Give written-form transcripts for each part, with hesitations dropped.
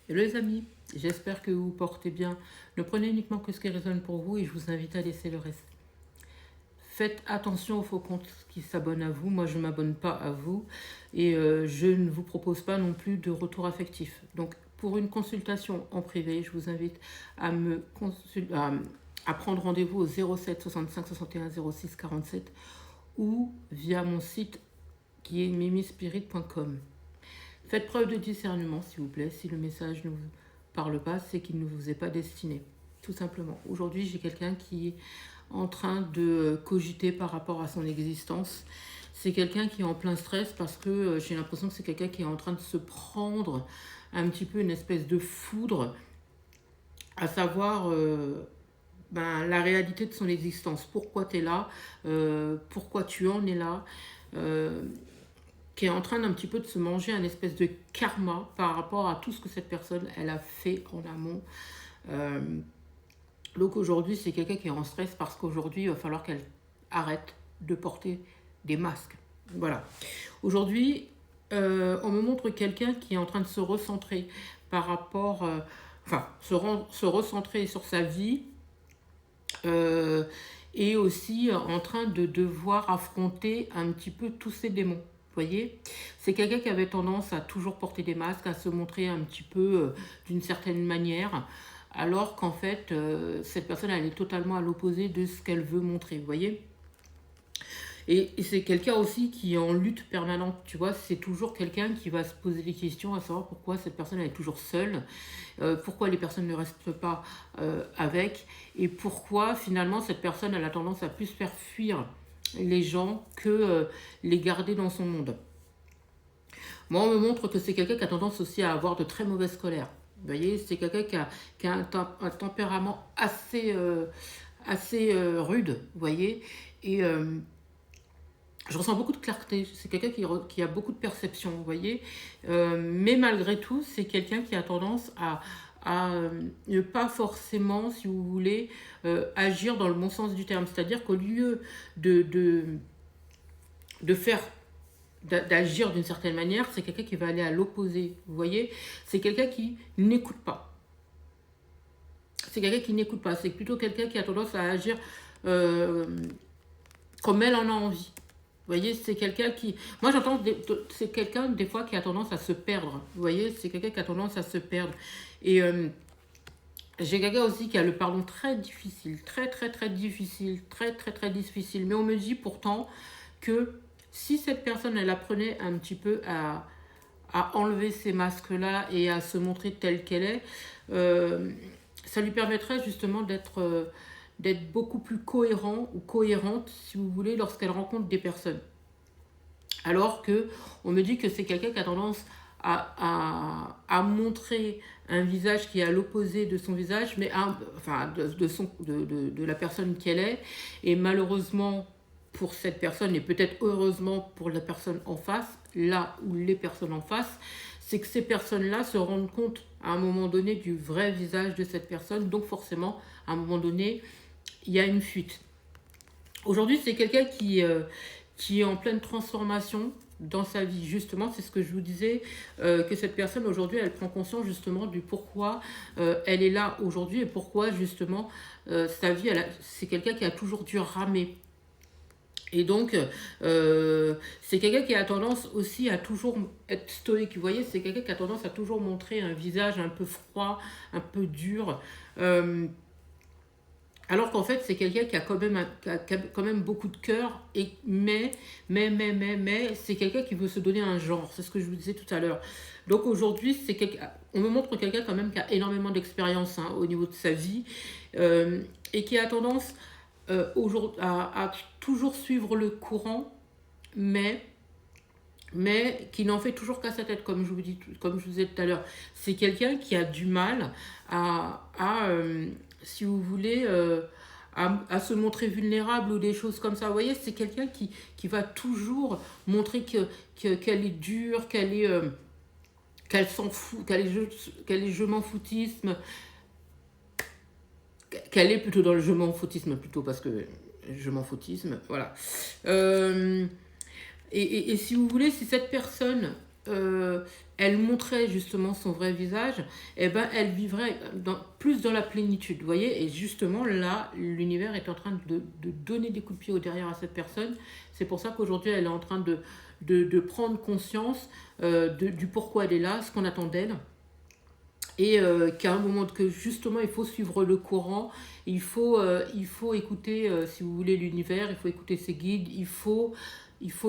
Hello les amis, j'espère que vous portez bien. Ne prenez uniquement que ce qui résonne pour vous et je vous invite à laisser le reste. Faites attention aux faux comptes qui s'abonnent à vous. Moi, je ne m'abonne pas à vous et je ne vous propose pas non plus de retour affectif. Donc, pour une consultation en privé, je vous invite à prendre rendez-vous au 07 65 61 06 47 ou via mon site qui est mimispirit.com. Faites preuve de discernement, s'il vous plaît. Si le message ne vous parle pas, c'est qu'il ne vous est pas destiné. Tout simplement. Aujourd'hui, j'ai quelqu'un qui est en train de cogiter par rapport à son existence. C'est quelqu'un qui est en plein stress parce que j'ai l'impression que c'est quelqu'un qui est en train de se prendre un petit peu une espèce de foudre, à savoir la réalité de son existence. Pourquoi tu es là, pourquoi tu en es là, qui est en train d'un petit peu de se manger un espèce de karma par rapport à tout ce que cette personne elle a fait en amont. Donc aujourd'hui, c'est quelqu'un qui est en stress parce qu'aujourd'hui, il va falloir qu'elle arrête de porter des masques. Voilà. Aujourd'hui, on me montre quelqu'un qui est en train de se recentrer par rapport... se recentrer sur sa vie et aussi en train de devoir affronter un petit peu tous ses démons. Vous voyez, c'est quelqu'un qui avait tendance à toujours porter des masques, à se montrer un petit peu d'une certaine manière, alors qu'en fait, cette personne, elle est totalement à l'opposé de ce qu'elle veut montrer, vous voyez. Et c'est quelqu'un aussi qui est en lutte permanente, tu vois, c'est toujours quelqu'un qui va se poser des questions à savoir pourquoi cette personne elle est toujours seule, pourquoi les personnes ne restent pas avec, et pourquoi finalement cette personne elle a tendance à plus faire fuir les gens que les garder dans son monde. Moi, on me montre que c'est quelqu'un qui a tendance aussi à avoir de très mauvaises colères. Vous voyez, c'est quelqu'un qui a un tempérament assez rude, vous voyez, et je ressens beaucoup de clarté. C'est quelqu'un qui a beaucoup de perception, vous voyez. Mais malgré tout, c'est quelqu'un qui a tendance à ne pas forcément, si vous voulez, agir dans le bon sens du terme. C'est-à-dire qu'au lieu de faire d'agir d'une certaine manière, c'est quelqu'un qui va aller à l'opposé. Vous voyez, c'est quelqu'un qui n'écoute pas. C'est quelqu'un qui n'écoute pas. C'est plutôt quelqu'un qui a tendance à agir comme elle en a envie. Vous voyez, c'est quelqu'un qui... Moi, j'entends... C'est quelqu'un, des fois, qui a tendance à se perdre. Vous voyez, c'est quelqu'un qui a tendance à se perdre. Et j'ai quelqu'un aussi qui a le pardon très difficile. Très, très, très difficile. Très, très, très difficile. Mais on me dit pourtant que si cette personne, elle apprenait un petit peu à enlever ces masques-là et à se montrer telle qu'elle est, ça lui permettrait justement d'être beaucoup plus cohérent ou cohérente, si vous voulez, lorsqu'elle rencontre des personnes. Alors que on me dit que c'est quelqu'un qui a tendance à montrer un visage qui est à l'opposé de son visage, mais de la personne qu'elle est. Et malheureusement pour cette personne, et peut-être heureusement pour la personne en face, là où les personnes en face, c'est que ces personnes-là se rendent compte à un moment donné du vrai visage de cette personne. Donc forcément, à un moment donné, il y a une fuite. Aujourd'hui, c'est quelqu'un qui est en pleine transformation dans sa vie. Justement, c'est ce que je vous disais, que cette personne aujourd'hui, elle prend conscience justement du pourquoi elle est là aujourd'hui et pourquoi justement sa vie, c'est quelqu'un qui a toujours dû ramer. Et donc, c'est quelqu'un qui a tendance aussi à toujours être stoïque. Vous voyez, c'est quelqu'un qui a tendance à toujours montrer un visage un peu froid, un peu dur. Alors qu'en fait, c'est quelqu'un qui a quand même beaucoup de cœur, mais c'est quelqu'un qui veut se donner un genre. C'est ce que je vous disais tout à l'heure. Donc aujourd'hui, on me montre quelqu'un quand même qui a énormément d'expérience au niveau de sa vie et qui a tendance à toujours suivre le courant, mais qui n'en fait toujours qu'à sa tête, comme je vous disais tout à l'heure. C'est quelqu'un qui a du mal si vous voulez, à se montrer vulnérable ou des choses comme ça. Vous voyez, c'est quelqu'un qui va toujours montrer qu'elle est dure, qu'elle s'en fout, qu'elle est je m'en foutisme, qu'elle est plutôt dans le je m'en foutisme plutôt, parce que je m'en foutisme, voilà. Et si vous voulez, si cette personne elle montrait justement son vrai visage, eh ben, elle vivrait plus dans la plénitude, vous voyez. Et justement, là, l'univers est en train de donner des coups de pied au derrière à cette personne. C'est pour ça qu'aujourd'hui, elle est en train de prendre conscience du pourquoi elle est là, ce qu'on attend d'elle. Et qu'à un moment que justement il faut suivre le courant, il faut écouter, si vous voulez, l'univers, il faut écouter ses guides, il faut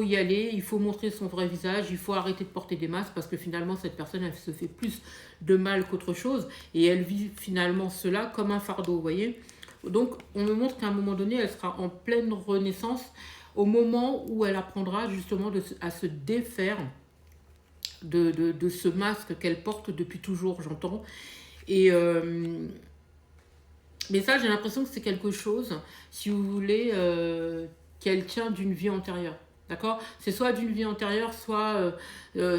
y aller, il faut montrer son vrai visage, il faut arrêter de porter des masques parce que finalement cette personne elle se fait plus de mal qu'autre chose et elle vit finalement cela comme un fardeau, vous voyez. Donc on me montre qu'à un moment donné elle sera en pleine renaissance au moment où elle apprendra justement à se défaire de ce masque qu'elle porte depuis toujours, j'entends. Et mais ça, j'ai l'impression que c'est quelque chose, si vous voulez, qu'elle tient d'une vie antérieure. D'accord. C'est soit d'une vie antérieure, soit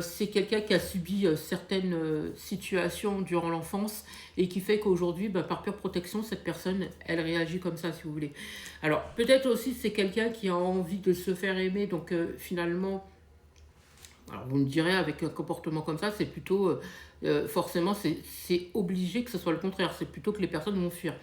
c'est quelqu'un qui a subi certaines situations durant l'enfance et qui fait qu'aujourd'hui, bah, par pure protection, cette personne, elle réagit comme ça, si vous voulez. Alors, peut-être aussi c'est quelqu'un qui a envie de se faire aimer, donc finalement, alors vous me direz, avec un comportement comme ça, c'est plutôt, forcément, c'est obligé que ce soit le contraire. C'est plutôt que les personnes vont fuir.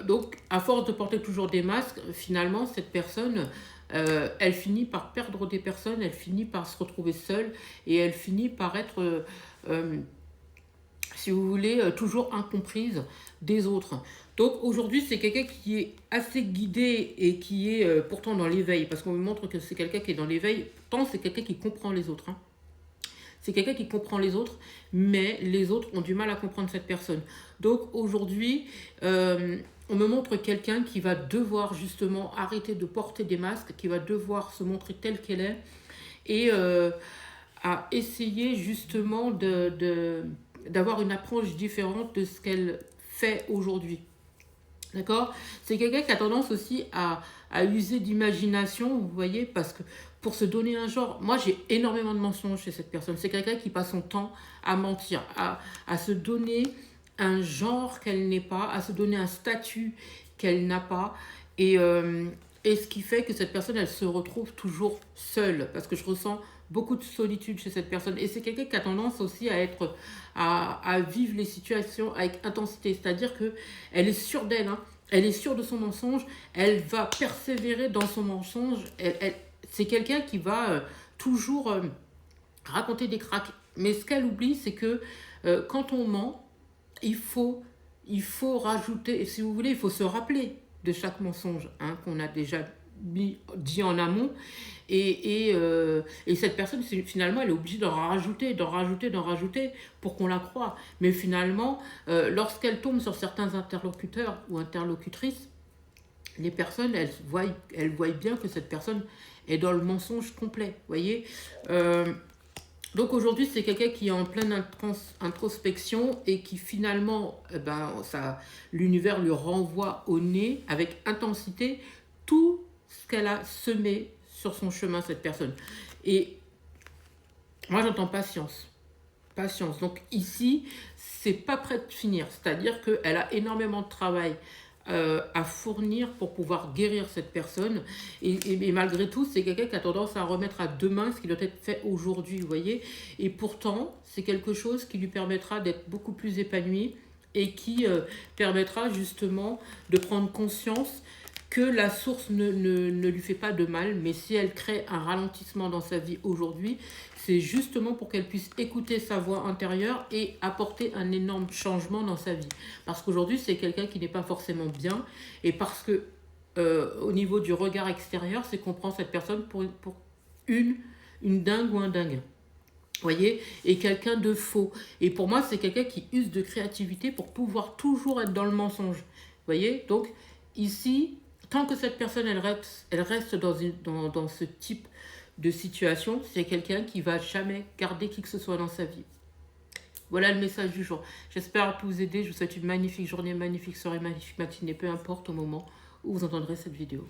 Donc, à force de porter toujours des masques, finalement, cette personne, elle finit par perdre des personnes, elle finit par se retrouver seule et elle finit par être, euh, si vous voulez, toujours incomprise des autres. Donc aujourd'hui, c'est quelqu'un qui est assez guidé et qui est pourtant dans l'éveil, parce qu'on me montre que c'est quelqu'un qui est dans l'éveil, tant c'est quelqu'un qui comprend les autres. Hein. C'est quelqu'un qui comprend les autres, mais les autres ont du mal à comprendre cette personne. Donc aujourd'hui, on me montre quelqu'un qui va devoir justement arrêter de porter des masques, qui va devoir se montrer telle qu'elle est, et à essayer justement d'avoir une approche différente de ce qu'elle fait aujourd'hui. D'accord. C'est quelqu'un qui a tendance aussi à user d'imagination, vous voyez, parce que pour se donner un genre, moi j'ai énormément de mensonges chez cette personne. C'est quelqu'un qui passe son temps à mentir, à se donner un genre qu'elle n'est pas, à se donner un statut qu'elle n'a pas. Et, et ce qui fait que cette personne, elle se retrouve toujours seule, parce que je ressens beaucoup de solitude chez cette personne. Et c'est quelqu'un qui a tendance aussi à être, à vivre les situations avec intensité. C'est-à-dire que elle est sûre d'elle, hein. Elle est sûre de son mensonge, elle va persévérer dans son mensonge. C'est quelqu'un qui va toujours raconter des cracks. Mais ce qu'elle oublie, c'est que quand on ment, il faut, il faut rajouter, si vous voulez, il faut se rappeler de chaque mensonge hein, qu'on a déjà dit en amont. Et cette personne, finalement, elle est obligée d'en rajouter, d'en rajouter, d'en rajouter pour qu'on la croie. Mais finalement, lorsqu'elle tombe sur certains interlocuteurs ou interlocutrices, les personnes, elles voient bien que cette personne est dans le mensonge complet. Voyez. Donc aujourd'hui, c'est quelqu'un qui est en pleine introspection et qui finalement, l'univers lui renvoie au nez avec intensité tout ce qu'elle a semé sur son chemin, cette personne. Et moi, j'entends patience. Patience. Donc ici, c'est pas prêt de finir. C'est-à-dire qu'elle a énormément de travail à fournir pour pouvoir guérir cette personne. Et malgré tout, c'est quelqu'un qui a tendance à remettre à demain ce qui doit être fait aujourd'hui, vous voyez. Et pourtant, c'est quelque chose qui lui permettra d'être beaucoup plus épanoui et qui permettra justement de prendre conscience que la source ne lui fait pas de mal, mais si elle crée un ralentissement dans sa vie aujourd'hui, c'est justement pour qu'elle puisse écouter sa voix intérieure et apporter un énorme changement dans sa vie. Parce qu'aujourd'hui, c'est quelqu'un qui n'est pas forcément bien, et parce que au niveau du regard extérieur, c'est qu'on prend cette personne pour une dingue ou un dingue. Voyez, et quelqu'un de faux. Et pour moi, c'est quelqu'un qui use de créativité pour pouvoir toujours être dans le mensonge. Voyez, donc ici, tant que cette personne, elle reste dans ce type de situation, c'est quelqu'un qui va jamais garder qui que ce soit dans sa vie. Voilà le message du jour. J'espère vous aider. Je vous souhaite une magnifique journée, magnifique soirée, magnifique matinée, peu importe au moment où vous entendrez cette vidéo.